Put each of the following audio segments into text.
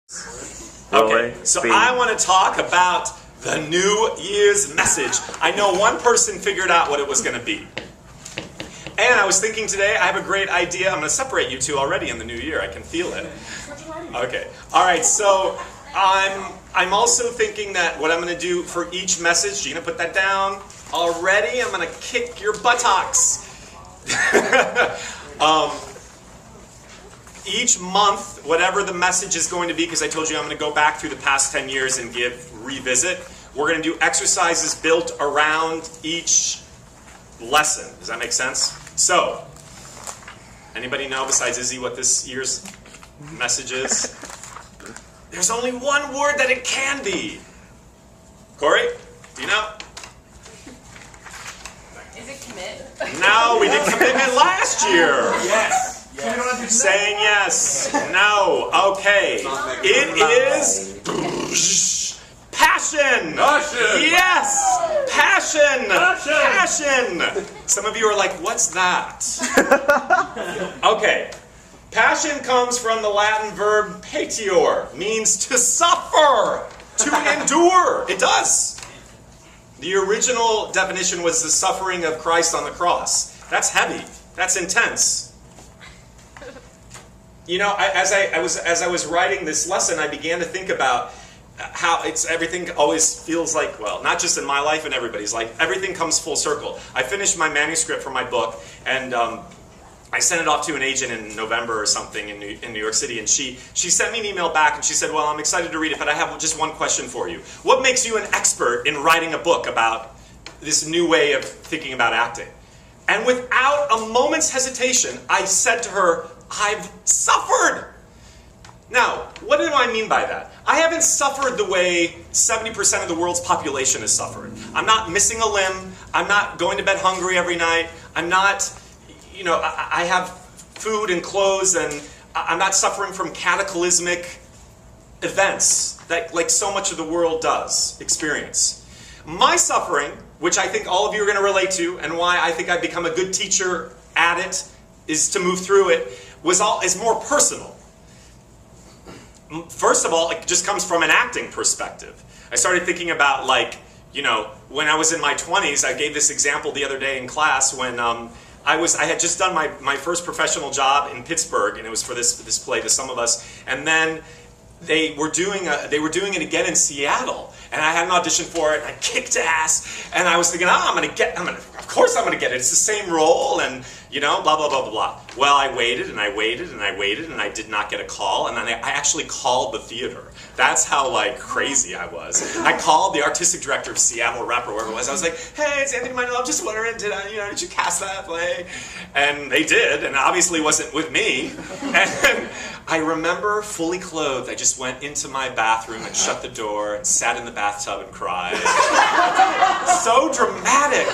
Okay, so I want to talk about the New Year's message. I know one person figured out what it was going to be. And I was thinking today, I have a great idea. I'm going to separate you two already in the new year. I can feel it. Okay. All right, so I'm also thinking that what I'm going to do for each message, Gina, put that down. Already, I'm going to kick your buttocks. Each month, whatever the message is going to be, because I told you I'm going to go back through the past 10 years and revisit, we're going to do exercises built around each lesson. Does that make sense? So, anybody know besides Izzy what this year's message is? There's only one word that it can be. Corey, do you know? Is it commit? No, we did commitment last year. Yes. Saying yes. No. Okay. It is passion. Yes. Passion. Passion. Some of you are like, what's that? Okay. Passion comes from the Latin verb patior, means to suffer, to endure. It does. The original definition was the suffering of Christ on the cross. That's heavy. That's intense. You know, as I was writing this lesson, I began to think about how everything always feels like, well, not just in my life and everybody's life, everything comes full circle. I finished my manuscript for my book, and I sent it off to an agent in November or something in New York City, and she sent me an email back, and she said, well, I'm excited to read it, but I have just one question for you. What makes you an expert in writing a book about this new way of thinking about acting? And without a moment's hesitation, I said to her, I've suffered. Now, what do I mean by that? I haven't suffered the way 70% of the world's population has suffered. I'm not missing a limb. I'm not going to bed hungry every night. I'm not, you know, I have food and clothes, and I'm not suffering from cataclysmic events that like so much of the world does experience. My suffering, which I think all of you are going to relate to, and why I think I've become a good teacher at it, is to move through it, is more personal. First of all, it just comes from an acting perspective. I started thinking about, like, you know, when I was in my 20s, I gave this example the other day in class when I had just done my first professional job in Pittsburgh, and it was for this play to some of us, and then they were doing it again in Seattle, and I had an audition for it, and I kicked ass, and I was thinking, of course I'm gonna get it. It's the same role, and you know, blah blah blah blah blah. Well, I waited and I waited and I waited, and I did not get a call, and then I actually called the theater. That's how like crazy I was. I called the artistic director of Seattle Rep or wherever it was. I was like, hey, it's Anthony Meindl. I'm just wondering, did you cast that play? And they did, and obviously it wasn't with me. And I remember, fully clothed, I just went into my bathroom and shut the door and sat in the bathtub and cried. So dramatic.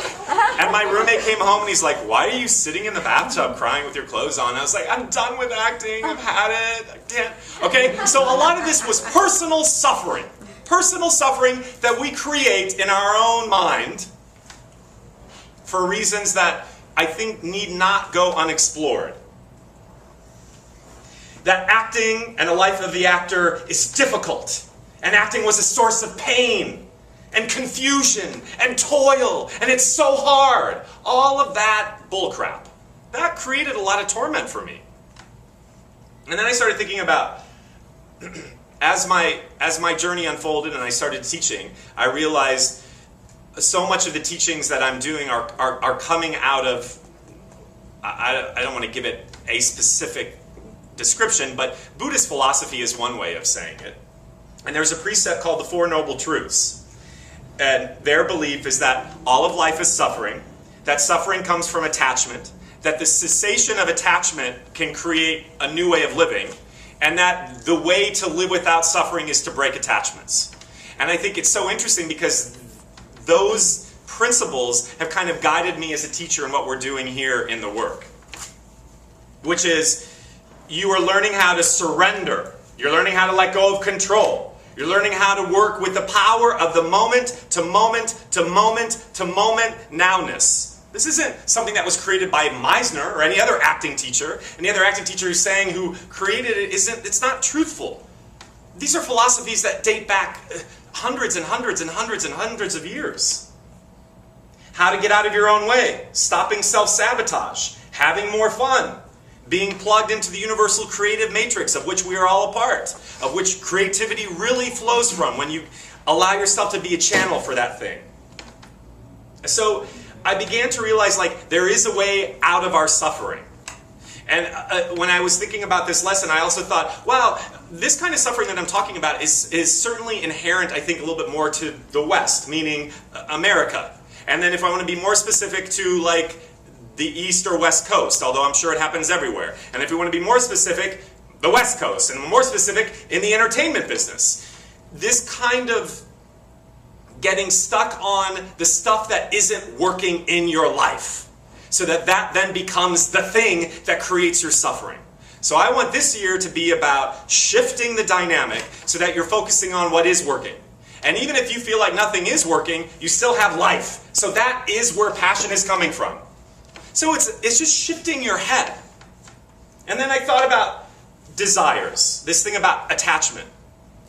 And my roommate came home and he's like, why are you sitting in the bathtub crying with your clothes on? And I was like, I'm done with acting. I've had it. I can't. Okay, so a lot of this was personal suffering. Personal suffering that we create in our own mind for reasons that I think need not go unexplored. That acting and a life of the actor is difficult. And acting was a source of pain and confusion and toil, and it's so hard. All of that bullcrap. That created a lot of torment for me. And then I started thinking about, as my journey unfolded and I started teaching, I realized so much of the teachings that I'm doing are coming out of, I don't want to give it a specific description, but Buddhist philosophy is one way of saying it. And there's a precept called the Four Noble Truths. And their belief is that all of life is suffering, that suffering comes from attachment, that the cessation of attachment can create a new way of living, and that the way to live without suffering is to break attachments. And I think it's so interesting because those principles have kind of guided me as a teacher in what we're doing here in the work. Which is, you are learning how to surrender. You're learning how to let go of control. You're learning how to work with the power of the moment to moment to moment to moment nowness. This isn't something that was created by Meisner or any other acting teacher. Any other acting teacher who's saying who created it it's not truthful. These are philosophies that date back hundreds and hundreds and hundreds and hundreds of years. How to get out of your own way, stopping self-sabotage, having more fun, being plugged into the universal creative matrix of which we are all a part, of which creativity really flows from when you allow yourself to be a channel for that thing. So I began to realize, like, there is a way out of our suffering. And when I was thinking about this lesson, I also thought, wow, this kind of suffering that I'm talking about is certainly inherent, I think, a little bit more to the West, meaning America. And then if I want to be more specific to, like, the East or West Coast, although I'm sure it happens everywhere. And if we want to be more specific, the West Coast, and more specific, in the entertainment business. This kind of getting stuck on the stuff that isn't working in your life, so that then becomes the thing that creates your suffering. So I want this year to be about shifting the dynamic so that you're focusing on what is working. And even if you feel like nothing is working, you still have life. So that is where passion is coming from. So it's just shifting your head. And then I thought about desires, this thing about attachment,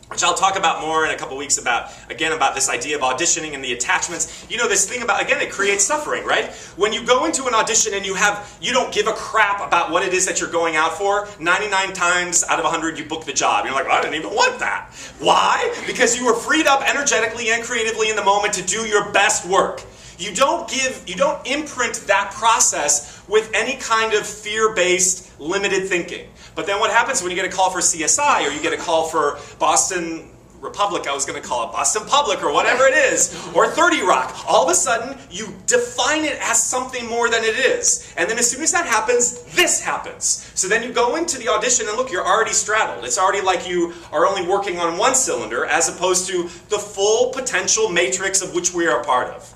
which I'll talk about more in a couple weeks about this idea of auditioning and the attachments. You know, this thing about, again, it creates suffering, right? When you go into an audition and you don't give a crap about what it is that you're going out for, 99 times out of 100 you book the job. You're like, well, I didn't even want that. Why? Because you were freed up energetically and creatively in the moment to do your best work. You don't imprint that process with any kind of fear-based, limited thinking. But then what happens when you get a call for CSI, or you get a call for Boston Republic, I was going to call it Boston Public, or whatever it is, or 30 Rock. All of a sudden, you define it as something more than it is. And then as soon as that happens, this happens. So then you go into the audition and look, you're already straddled. It's already like you are only working on one cylinder, as opposed to the full potential matrix of which we are a part of.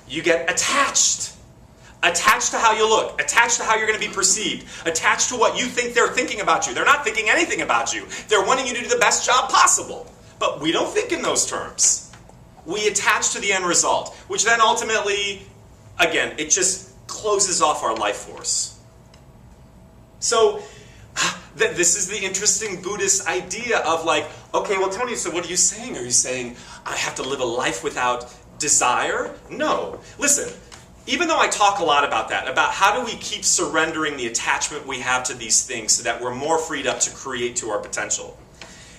You get attached. Attached to how you look, attached to how you're going to be perceived, attached to what you think they're thinking about you. They're not thinking anything about you. They're wanting you to do the best job possible. But we don't think in those terms. We attach to the end result, which then ultimately, again, it just closes off our life force. So, this is the interesting Buddhist idea of, like, okay, well, Tony, so what are you saying? Are you saying I have to live a life without desire? No. Listen. Even though I talk a lot about that, about how do we keep surrendering the attachment we have to these things so that we're more freed up to create to our potential,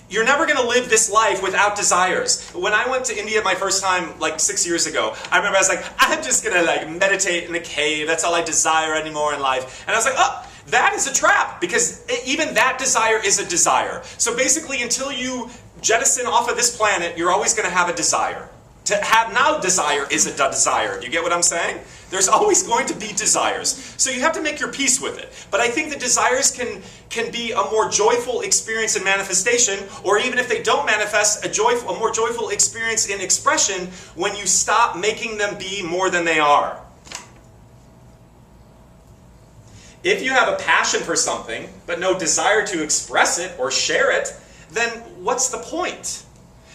you're never going to live this life without desires. When I went to India my first time, like 6 years ago, I remember I was like, I'm just going to like meditate in a cave. That's all I desire anymore in life. And I was like, oh, that is a trap, because even that desire is a desire. So basically, until you jettison off of this planet, you're always going to have a desire. To have no desire is a desire. You get what I'm saying? There's always going to be desires. So you have to make your peace with it. But I think the desires can be a more joyful experience in manifestation, or even if they don't manifest, a more joyful experience in expression when you stop making them be more than they are. If you have a passion for something, but no desire to express it or share it, then what's the point?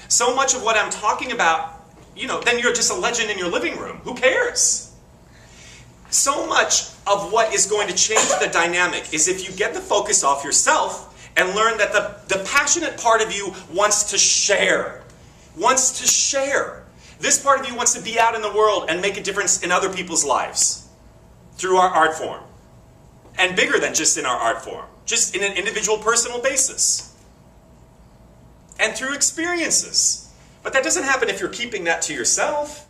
So much of what I'm talking about, then you're just a legend in your living room. Who cares? So much of what is going to change the dynamic is if you get the focus off yourself and learn that the passionate part of you wants to share. Wants to share. This part of you wants to be out in the world and make a difference in other people's lives through our art form. And bigger than just in our art form. Just in an individual, personal basis. And through experiences. But that doesn't happen if you're keeping that to yourself.